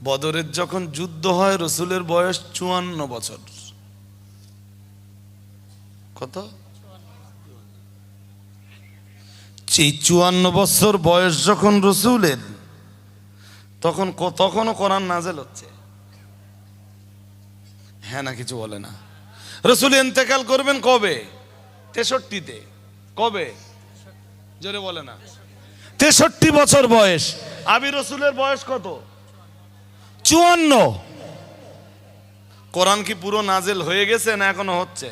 বদরের যখন যুদ্ধ হয় রসুলের বয়স 54 বছর। কত? এই 54 বছর বয়স যখন রসুলের, তখনও কোরআন নাজেল হচ্ছে। হ্যাঁ না কিছু বলে না। রসুল ইন্তেকাল করবেন কবে? 63-তে। কবে? জোরে বলে না। 63 বছর বয়স। আবি রসুলের বয়স কত? 54। কোরআন কি পুরো নাজেল হয়ে গেছে না এখনো হচ্ছে?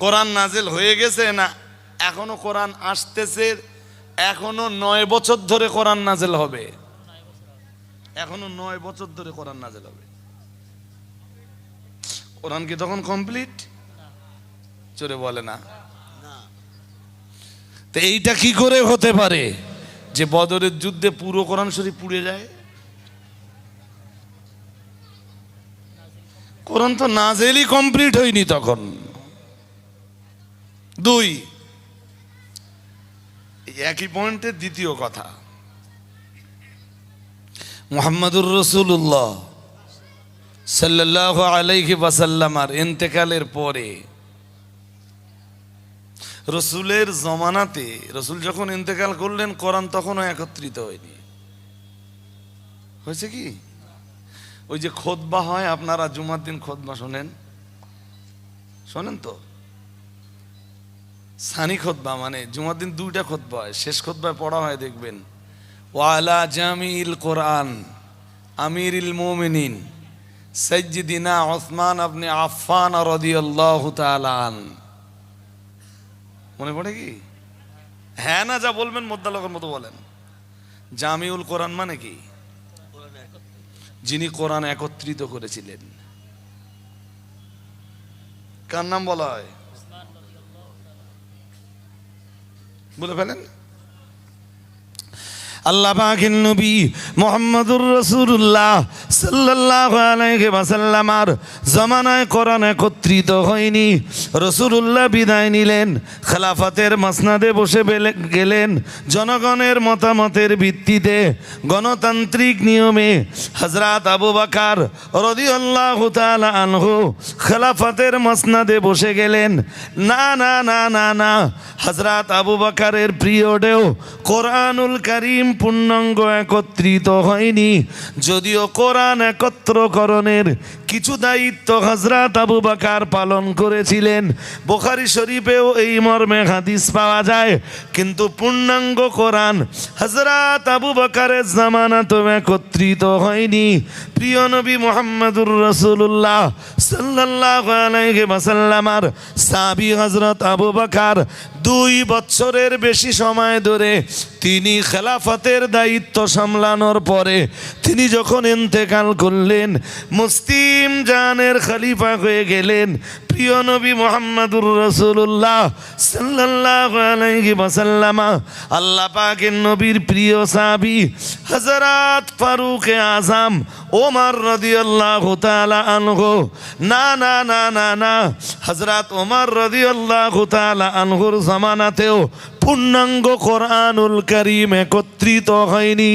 কোরআন নাজেল হয়ে গেছে না এখনো কোরআন আসতেছে? এখনো 9 বছর ধরে কোরআন নাজেল হবে। এখনো 9 বছর ধরে কোরআন নাজেল হবে। কোরআন কি তখন কমপ্লিট? জোরে বলে না। তো এইটা কি করে হতে পারে যে বদরের যুদ্ধে পুরো কোরআন শরীফ পুড়ে যায়? কোরআন তো নাজেলই কমপ্লিট হয়নি তখন। 2, একই পয়েন্টের দ্বিতীয় কথা, মুহাম্মদুর রাসূলুল্লাহ সাল্লাল্লাহু আলাইহি ওয়াসাল্লামের ইন্তেকালের পরে রসুলের জমানাতে, রসুল যখন ইন্তেকাল করলেন কোরআন তখনও একত্রিত হয়নি। হয়েছে কি? ওই যে খুতবা হয়, আপনারা জুমার দিন খুতবা শোনেন? শোনেন তো? সানি খুতবা মানে জুমার দিন 2টা খুতবা হয়। শেষ খুতবায় পড়া হয় দেখবেন, ওয়ালা জামিল কোরআন আমিরুল মুমিনিন সাইয়্যিদিনা উসমান ইবনে আফফান রাদিয়াল্লাহু তাআলা আন। মনে পড়ে কি? হ্যাঁ না যা বলবেন মোদ্দালকের মতো বলেন। জামিউল কোরআন মানে কি? যিনি কোরআন একত্রিত করেছিলেন। কার নাম বলা হয়? বলে ফেলেন। আল্লাহ পাকের নবী মুহাম্মদুর রাসূলুল্লাহ সাল্লাল্লাহু আলাইহি ওয়াসাল্লামের জামানায় কোরআন একত্রিত হয়নি। রাসূলুল্লাহ বিদায় নিলেন, খেলাফতের মাসনাদে বসে গেলেন। জনগণের মতামতের ভিত্তিতে গণতান্ত্রিক নিয়মে হযরত আবু বকর রাদিয়াল্লাহু তাআলা আনহু খেলাফতের মাসনাদে বসে গেলেন। না না না না না, হযরত আবু বকরের পিরিয়ডেও কোরআনুল কারীম পূর্ণাঙ্গ একত্রিত হয়নি। যদিও কোরআন একত্রকরণের কিছু দায়িত্ব হযরত আবু বকর পালন করেছিলেন, বুখারী শরীফেও এই মর্মে হাদিস পাওয়া যায়, কিন্তু পূর্ণাঙ্গ কোরআন হযরত আবু বকরের জামানাতেও একত্রিত হয়নি। প্রিয় নবী মুহাম্মদুর রাসূলুল্লাহ সাল্লাল্লাহু আলাইহি ওয়াসাল্লামের সাহাবী হযরত আবু বকর 2 বছরের বেশি সময় ধরে তিনি খেলাফতের দায়িত্ব সামলানোর পরে তিনি যখন ইন্তেকাল করলেন, মুসলিম জানের খলিফা হয়ে গেলেন প্রিয় নবী মুহাম্মদুর রাসূলুল্লাহ সাল্লাল্লাহু আলাইহি ওয়াসাল্লাম। আল্লাহ পাকের নবীর প্রিয় সাহাবী হযরত ফারুক আযম ওমর রাদিয়াল্লাহু তাআলা আনহু, না না না না না, হযরত ওমর রাদিয়াল্লাহু তাআলা আনহুর জামানাতেও পূর্ণাঙ্গ কোরআনুল কারীম একত্রিত হয়নি।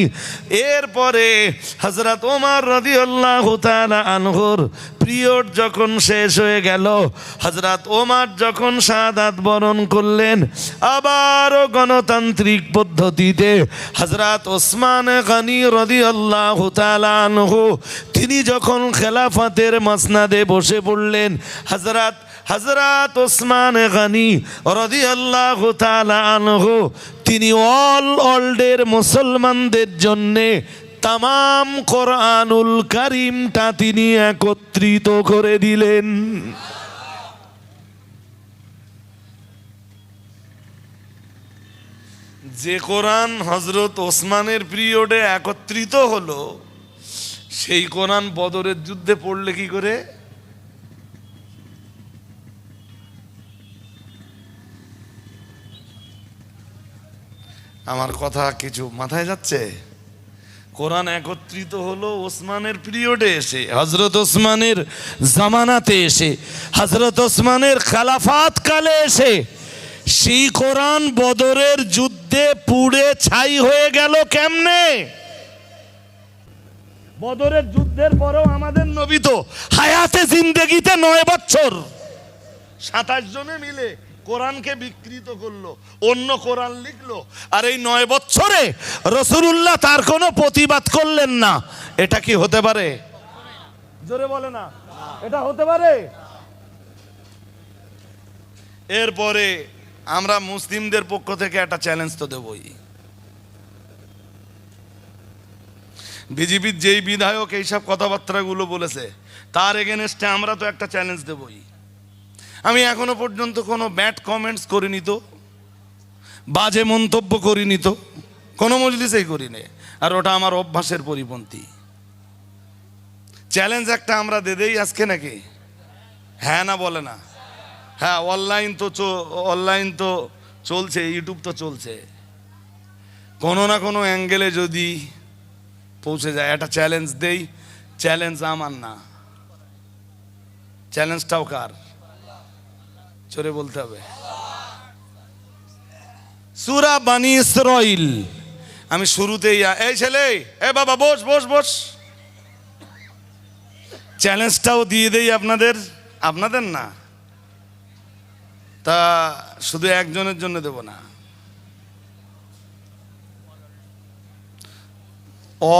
এরপরে হযরত ওমর রাদিয়াল্লাহু তাআলা আনহুর পিরিয়ড যখন শেষ হয়ে গেল, হযরত ওমর যখন শাহাদাত বরণ করলেন, আবারও গণতান্ত্রিক পদ্ধতিতে হযরত ওসমান গনি রাদিয়াল্লাহু তাআলা আনহু তিনি যখন খেলাফতের মাসনাদে বসে পড়লেন, হযরত ওসমান গনি রাদিয়াল্লাহু তাআলা আনহু তিনি ওয়ার্ল্ডের মুসলমানদের জন্যে তামাম কোরআনুল কারীমটা তিনি একত্রিত করে দিলেন। যে কোরআন হযরত ওসমানের পিরিয়ডে একত্রিত হলো, সেই কোরআন বদরের যুদ্ধে পড়লে কি করে? আমার কথা কিছু মাথায় যাচ্ছে? কোরআন একত্রিত হলো ওসমানের পিরিয়ডে এসে, হযরত ওসমানের জামানাতে এসে, হযরত ওসমানের খেলাফত কালে এসে। সেই কোরআন বদরের যুদ্ধে পুড়ে ছাই হয়ে গেল কেমনে? বদরের যুদ্ধের পরেও আমাদের নবী তো হায়াতে জিন্দেগিতে 9 বছর 27 জনে মিলে কোরআনকে বিকৃত করলো, অন্য কোরআন লিখলো, আর এই 9 বছরে রাসূলুল্লাহ তার কোনো প্রতিবাদ করলেন না। এটা কি হতে পারে? জোরে বলে না, এটা হতে পারে? এরপরে আমরা মুসলিমদের পক্ষ থেকে একটা চ্যালেঞ্জ তো দেবই। বিজেপির যেই বিধায়ক এইসব কথাবার্তাগুলো বলেছে তার এগেনস্টে আমরা তো একটা চ্যালেঞ্জ দেবই। আমি এখনো পর্যন্ত কোনো ব্যাড কমেন্টস করিনি, তো বাজে মন্তব্য করিনি, তো কোনো মজলিসেই করিনি, আর ওটা আমার অভ্যাসের পরিপন্থী। চ্যালেঞ্জ একটা আমরা দেই আজকে নাকি? হ্যাঁ না বলে না? হ্যাঁ, অনলাইন তো চলছে, ইউটিউব তো চলছে, কোনো না কোনো অ্যাঙ্গেলে যদি পৌঁছে যায় একটা চ্যালেঞ্জ দেই। চ্যালেঞ্জ আমার না, চ্যালেঞ্জটাও কার? জোরে বলতে হবে। সূরা বনী ইসরাঈল আমি শুরুতেই, এই ছেলে, এ বাবা বস বস বস, চ্যালেঞ্জটাও দিয়ে দেই আপনাদের না, তা শুধু একজনের জন্য দেব না,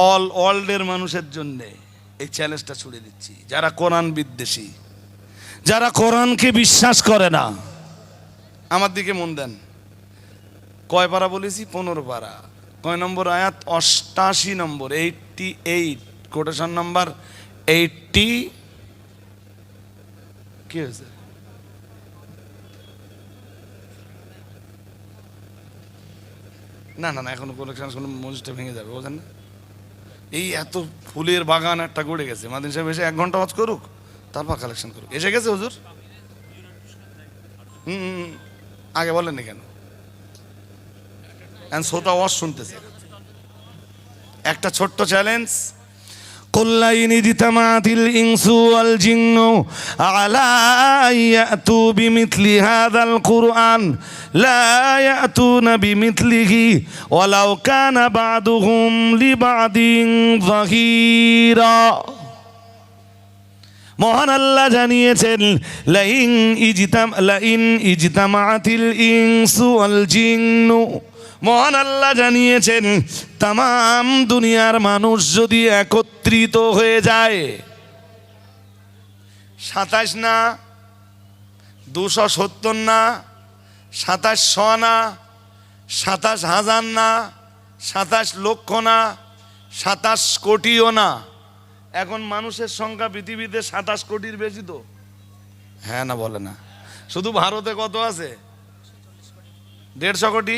অল ওয়ার্ল্ডের মানুষের জন্য এই চ্যালেঞ্জটা ছুড়ে দিচ্ছি। যারা কোরআন বিদ্বেষী, যারা কোরআনকে বিশ্বাস করে না, আমার দিকে মন দেন। কয় পারা বলেছি? 15 পারা। কয় নম্বর আয়াত? 88 নম্বর, 88, কোটেশন নাম্বার 80। কি হয়েছে? না না না, এখনো কোলেকশন, মসজিদটা ভেঙে যাবে, বোঝেন না? এই এত ফুলের বাগান একটা গড়ে গেছে, মাদিন সাহেব এসে 1 ঘন্টা ওয়াজ করুক, তারপর কালেকশন করুক। এসে গেছে হুজুর? আগে বলেননি কেন? শ্রোতা ওয়াজ শুনতেছে। একটা ছোট্ট চ্যালেঞ্জ, কুল্লাইনি জিতামাতিল ইনসু ওয়াল জিন্নু আলা ইয়াতু বিমিথলি হাযাল কুরআন লা ইয়াতুনা বিমিথলিহি ওয়ালাউ কানা বা'দুহুম লিবা'দিন যাহিরা। মহান আল্লাহ জানিয়েছেন, লাইন ইজতামাতিল ইনসু ওয়াল জিন্নু, মহান আল্লাহ জানিয়েছেন তামাম দুনিয়ার মানুষ যদি একত্রিত হয়ে যায়, 27 না, 270 না, 2700 না, 27,000 না, 27 লক্ষ না, 27 কোটিও না। এখন মানুষের সংখ্যা পৃথিবীতে 27 কোটির বেশি তো? হ্যাঁ না বলে না? শুধু ভারতে কত আছে? 150 কোটি।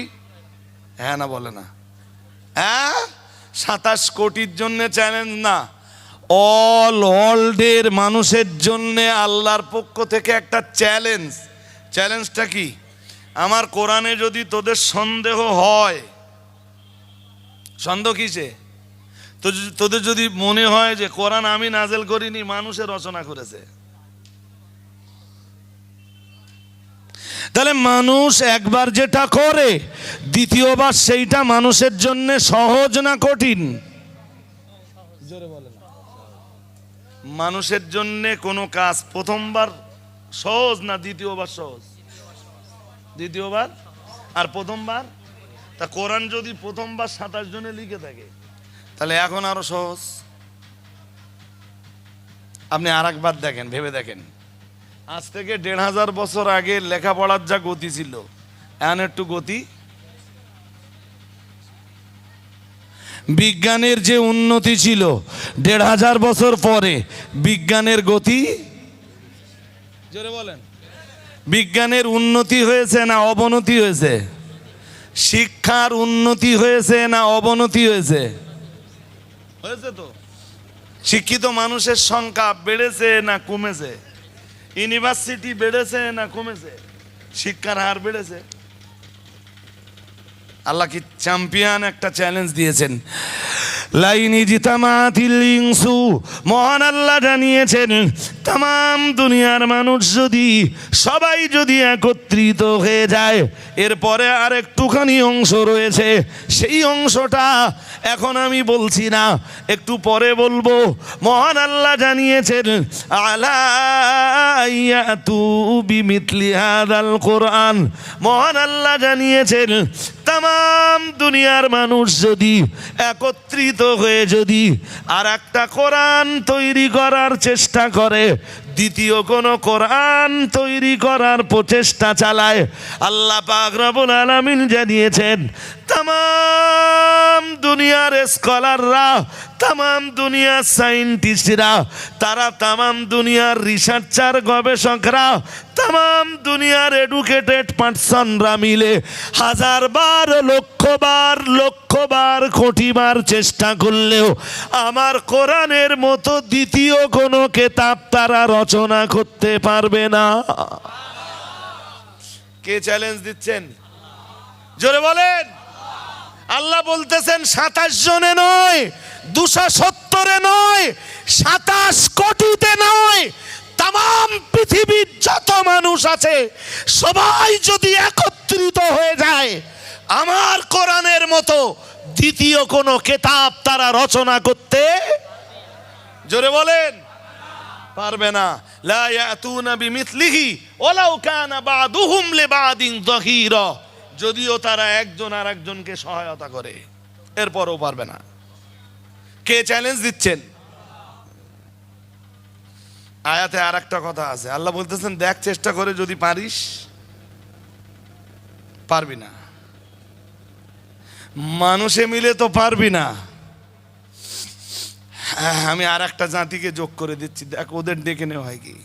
হ্যাঁ না বলে না? 27 কোটির জন্য চ্যালেঞ্জ না, অল ওয়ার্ল্ডের মানুষের জন্য আল্লাহর পক্ষ থেকে একটা চ্যালেঞ্জ। চ্যালেঞ্জটা কি? আমার কোরআনে যদি তোদের সন্দেহ হয়, সন্দেহ কিসে? তো তোদের যদি মনে হয় যে কোরআন আমি নাজেল করিনি, মানুষে রচনা করেছে, তাহলে মানুষ একবার যেটা করে দ্বিতীয়বার সেইটা মানুষের জন্য সহজ না কঠিন? জোরে বলেন। মানুষের জন্য কোনো কাজ প্রথমবার সহজ না দ্বিতীয়বার সহজ? দ্বিতীয়বার। আর প্রথমবার? তা কোরআন যদি প্রথমবার 27 জনে লিখে থাকে, তাহলে এখন আরো সহজ। আপনি আর একবার দেখেন, ভেবে দেখেন, আজ থেকে 1500 বছর আগে লেখাপড়ার যা গতি ছিল, এখন একটু গতি, বিজ্ঞানের যে উন্নতি ছিল 1500 বছর পরে, বিজ্ঞানের গতি, জোরে বলেন, বিজ্ঞানের উন্নতি হয়েছে না অবনতি হয়েছে? শিক্ষার উন্নতি হয়েছে না অবনতি হয়েছে? হয়েছে তো। শিক্ষিত মানুষের সংখ্যা বেড়েছে না কমেছে? ইউনিভার্সিটি বেড়েছে না কমেছে? শিক্ষার হার বেড়েছে। আল্লাহ কি চ্যাম্পিয়ন একটা চ্যালেঞ্জ দিয়েছেন, লাইনি জিতামাতিল ইনসু, মহান আল্লাহ জানিয়েছেন তাম দুনিয়ার মানুষ যদি সবাই যদি একত্রিত হয়ে যায়, এরপরে আর একটুখানি অংশ রয়েছে, সেই অংশটা এখন আমি বলছি না, একটু পরে বলবো। মহান আল্লাহ জানিয়েছেন আলা ইয়াতু বিমিথলি হাদাল কোরআন, মহান আল্লাহ জানিয়েছেন তাম দুনিয়ার মানুষ যদি একত্রিত হয়ে যদি আর একটা কোরআন তৈরি করার চেষ্টা করে, দ্বিতীয় কোনো কোরআন তৈরি করার প্রচেষ্টা চালায়, আল্লাহ পাক রব্বুল আলামিন জানিয়েছেন তাম দুনিয়ার স্কলাররা, তাম দুনিয়ার সায়েন্টিস্টরা, তারা তাম দুনিয়ার রিসার্চার গবেষকরা, তাম দুনিয়ার এডুকেটেড পার্সনরা মিলে হাজারবার লক্ষবার কোটিবার চেষ্টা করলেও আমার কোরআনের মতো দ্বিতীয় কোনো কেতাব তারা রচনা করতে পারবে না। কে চ্যালেঞ্জ দিচ্ছেন? জোরে বলেন। আল্লাহ বলতেছেন 27 জনে নয়, 270-এ নয়, 27 কোটিতে নয়, তাম পৃথিবীর যত মানুষ আছে সবাই যদি একত্রিত হয়ে যায়, আমার কোরআনের মতো দ্বিতীয় কোনো কেতাব তারা রচনা করতে, জোরে বলেন, পারবে না। লা ইয়াতুনা বিমিথলিহি ওয়ালাউ কানা বাদুহুম লিবাদিন যাহিরা, যদিও তারা একজন আর একজনকে সহায়তা করে, এরপরও পারবে না। কে চ্যালেঞ্জ দিচ্ছেন? আয়াতে আর একটা কথা আছে, আল্লাহ বলতেছেন দেখ চেষ্টা করে যদি পারিস, পারবি না। মানুষে মিলে তো পারবি না। আমি আর একটা জাতিকে যোগ করে দিচ্ছি, দেখ ওদের ডেকে নেওয়া হয় কি।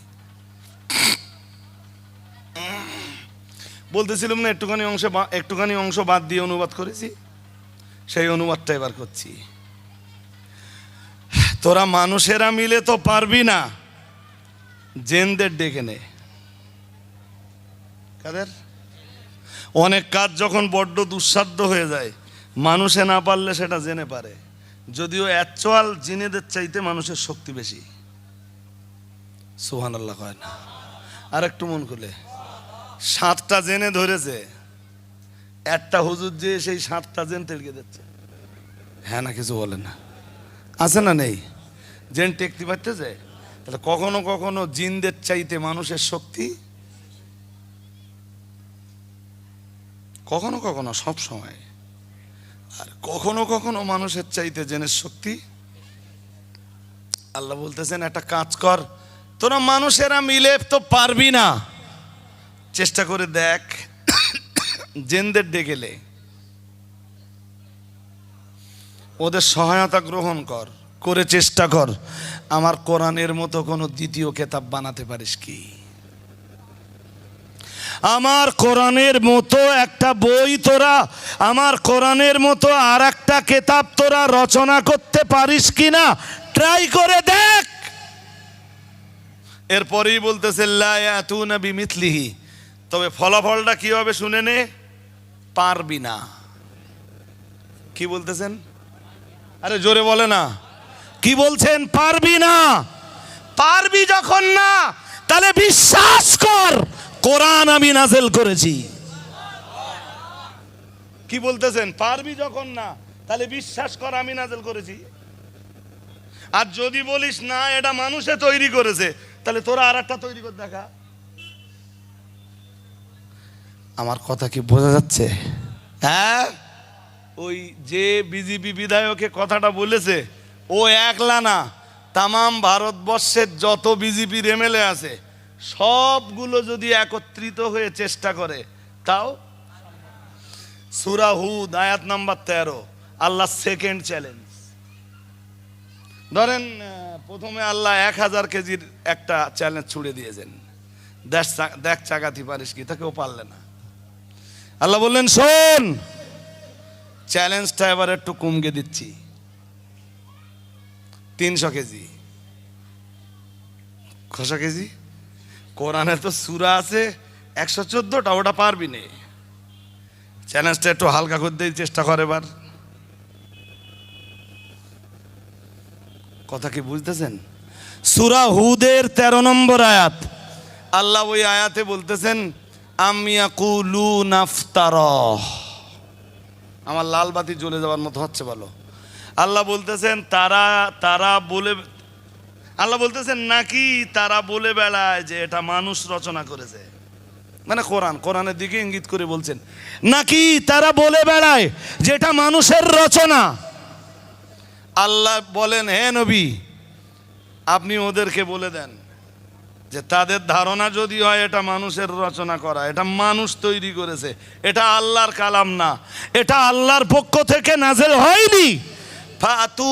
বলতেছিলাম না একটুখানি অংশ বাদ দিয়ে অনুবাদ করেছি, সেই অনুবাদটা এবার করছি। তোরা মানুষেরা মিলে তো পারবি না, জেনদের ডেকে নে। কাদের? অনেক কাজ যখন বড্ড দুঃসাধ্য হয়ে যায়, মানুষে না পারলে সেটা জেনে পারে, যদিও অ্যাকচুয়াল জিনেদের চাইতে মানুষের শক্তি বেশি। সুবহানাল্লাহ কয় না? আর একটু মন খুলে, 7টা জেনে ধরেছে, একটা হুজুর যে সেই 7টা জেন তেলকে দিচ্ছে। হ্যাঁ না কিছু বলে না, আছে না নেই? জেন টেকতে পারতেছে। তাহলে কখনো কখনো জিনদের চাইতে মানুষের শক্তি, কখনো কখনো, সব সময়, আর কখনো কখনো মানুষের চাইতে জেনের শক্তি। আল্লাহ বলতেছেন একটা কাজ কর, তোরা মানুষেরা মিলে তো পারবি না, চেষ্টা করে দেখ, জেনদের ডেকেলে ওদের সহায়তা গ্রহণ কর, করে চেষ্টা কর আমার কোরআনের মতো কোনো দ্বিতীয় কেতাব বানাতে পারিস কি। আমার কোরআনের মতো একটা বই তোরা, আমার কোরআনের মতো আর একটা কেতাব তোরা রচনা করতে পারিস কিনা, ট্রাই করে দেখ। এরপরেই বলতেছে লা ইয়াতুনা বিমিথলিহি, তবে ফলাফলটা কি হবে শুনে নে, পারবি না। কি বলতেছেন? আরে জোরে বলে না, কি বলছেন? পারবি না। পারবি যখন না, তাহলে বিশ্বাস কর কোরআন আমি নাযিল করেছি। কি বলতেছেন? পারবি যখন না, তাহলে বিশ্বাস কর আমি নাযিল করেছি। আর যদি বলিস না এটা মানুষে তৈরি করেছে, তাহলে তোরা আর একটা তৈরি করে দেখা। আমার কথা কি বোঝা যাচ্ছে? হ্যাঁ, ওই যে বিজেপি বিধায়কে কথাটা বলেছে, ও একলা না, তামাম ভারতবর্ষের যত বিজেপির এমএলএ আছে সবগুলো যদি একত্রিত হয়ে চেষ্টা করে, তাও। সূরা হুদ আয়াত নাম্বার 13, আল্লাহ সেকেন্ড চ্যালেঞ্জ। ধরেন প্রথমে আল্লাহ 1000 কেজির একটা চ্যালেঞ্জ ছুড়ে দিয়েছেন, দেখ চাগাতি পারিস কি, তাকেও পারলে না। আল্লাহ বললেন শোন, চ্যালেঞ্জটা এবার একটু কমকে দিচ্ছি, 300 কেজি। কশো কেজি? কোরআনে তো সূরা আছে 114টা, ওটা পারবি না। চ্যালেঞ্জটা একটু হালকা করতে চেষ্টা করে এবার। কথা কি বুঝতেছেন? সূরা হুদের 13 নম্বর আয়াত। আল্লাহ ওই আয়াতে বলতেছেন আম ইয়াকুলুনা ইফতারা। আমার লাল বাতি জ্বলে যাওয়ার মতো হচ্ছে বলো। আল্লাহ বলতেছেন আল্লাহ বলতেছেন নাকি তারা বলে বেড়ায় যে এটা মানুষ রচনা করেছে, মানে কোরআনের দিকে ইঙ্গিত করে বলছেন, নাকি তারা বলে বেড়ায় যে এটা মানুষের রচনা। আল্লাহ বলেন হে নবী, আপনি ওদেরকে বলে দেন যে তাদের ধারণা যদি হয় এটা মানুষের রচনা করা, এটা মানুষ তৈরি করেছে, এটা আল্লাহর কালাম না, এটা আল্লাহর পক্ষ থেকে নাযিল হয়নি। ফাতু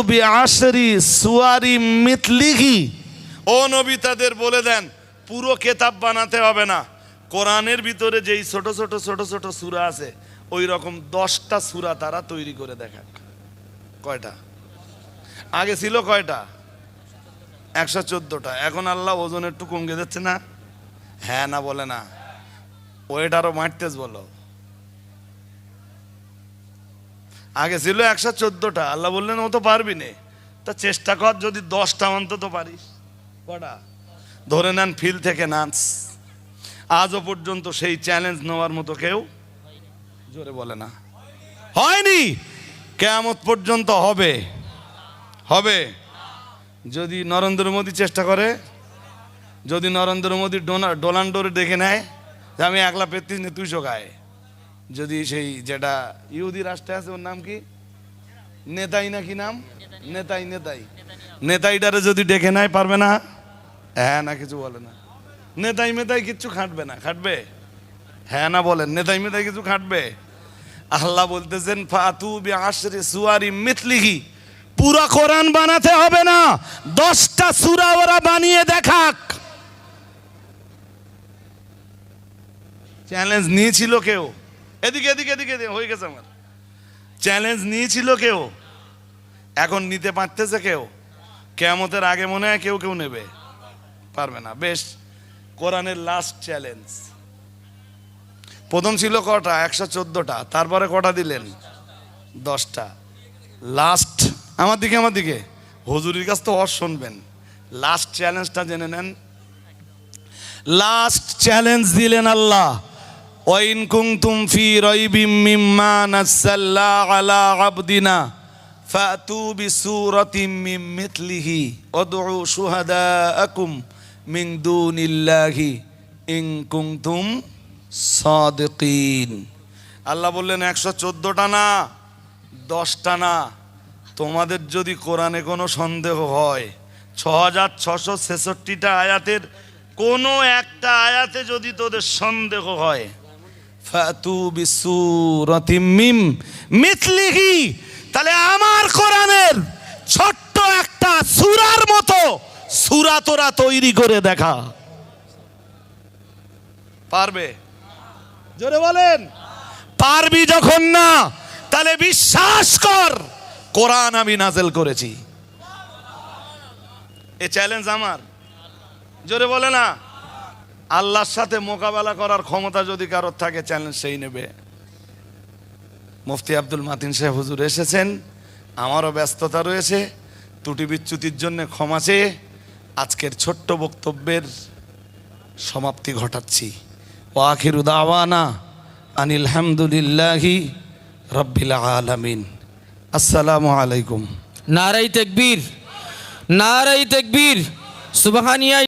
বিআশরি সুওয়ারিম মিথলিহি। ও নবী তাদের বলে দেন পুরো কিতাব বানাতে হবে না, কোরআনের ভিতরে যেই ছোট ছোট সূরা আছে ওই রকম 10টা সূরা তারা তৈরি করে দেখাক। কয়টা? আগে ছিল কয়টা? 114টা। এখন আল্লাহ ওজন একটু কমে যাচ্ছে না? হ্যাঁ না বলে না, ওয়েট আরো মারতেছ বলো। আগে ছিল 114টা, আল্লাহ বললেন ও তো পারবি না, তা চেষ্টা কর যদি 10টা অন্তত পারিস। কটা? ধরে নেন ফিল থেকে নাচ। আজও পর্যন্ত সেই চ্যালেঞ্জ নেওয়ার মতো কেউ জোরে বলে না, হয়নি। কিয়ামত পর্যন্ত হবে যদি নরেন্দ্র মোদী চেষ্টা করে, যদি নরেন্দ্র মোদী ডোনাল্ডোরে ডেকে নেয় যে আমি একলা পেতিস নে 200 গায়ে, যদি সেই যেটা ইহুদি রাষ্ট্রে আছে ওর নাম কি, নেতাই না কি নাম, নেতাইটারে যদি ডেকে নেয় পারবে না? হ্যাঁ না কিছু বলে না। নেতাই কিচ্ছু খাটবে না, খাটবে? হ্যাঁ না বলেন, নেতাই কিছু খাটবে? আল্লাহ বলতেছেন ফাতু বিআশরি সুওয়ারিম মিথলিহি, পুরো কোরআন বানাতে হবে না, 10টা সূরা ওরা বানিয়ে দেখাক। চ্যালেঞ্জ নিয়েছিল কেউ? এদিকে হয়ে গেছে আমার। চ্যালেঞ্জ নিয়েছিল কেউ? এখন নিতে পারতেছে কেউ? কিয়ামতের আগে মনে হয় কেউ নেবে পারবে না। বেশ, কোরআনের লাস্ট চ্যালেঞ্জ। প্রথম ছিল কটা? 114টা। তারপরে কটা দিলেন? 10টা। লাস্ট আমার দিকে হুজুরের কাছ তো শুনবেন। লাস্ট চ্যালেঞ্জটা জেনে নেন। লাস্ট চ্যালেঞ্জ দিলেন আল্লাহ, ওয়াইন কুনতুম ফি রাইবিম মিম্মা নাযালনা আলা আবদিনা ফাতু বিসূরাতিম মিন মিথলিহি ওয়াদউ শুহাদাআকুম মিন দুনিল্লাহি ইন কুনতুম সাদিকিন। আল্লাহ বললেন 114টা না, 10টা না, তোমাদের যদি কোরআনে কোনো সন্দেহ হয়, 6666টা আয়াতের কোনো একটা আয়াতে যদি তোদের সন্দেহ হয়, ফাতু বিসূরাতিম মিন মিথলিহি, তাহলে আমার কোরআনের ছোট্ট একটা সূরার মতো সূরা তোরা তৈরি করে দেখা। পারবে? জোরে বলেন। পারবি যখন না, তাহলে বিশ্বাস কর কোরআন আমি নাযিল করেছি। এই চ্যালেঞ্জ আমার। জোরে বলে না। আল্লাহর সাথে মোকাবেলা করার ক্ষমতা যদি কারোর থাকে, চ্যালেঞ্জ সেই নেবে। মুফতি আব্দুল মাতিন সাহেব হুজুর এসেছেন, আমারও ব্যস্ততা রয়েছে, ত্রুটি বিচ্যুতির জন্য ক্ষমা চেয়ে আজকের ছোট্ট বক্তব্যের সমাপ্তি ঘটাচ্ছি। ওয়া আখিরু দাওয়ানা আনিল হামদুলিল্লাহি রাব্বিল আলামিন। আসসালামু আলাইকুম। নারায়ে তাকবীর, নারায়ে তাকবীর, সুবহানিয়া।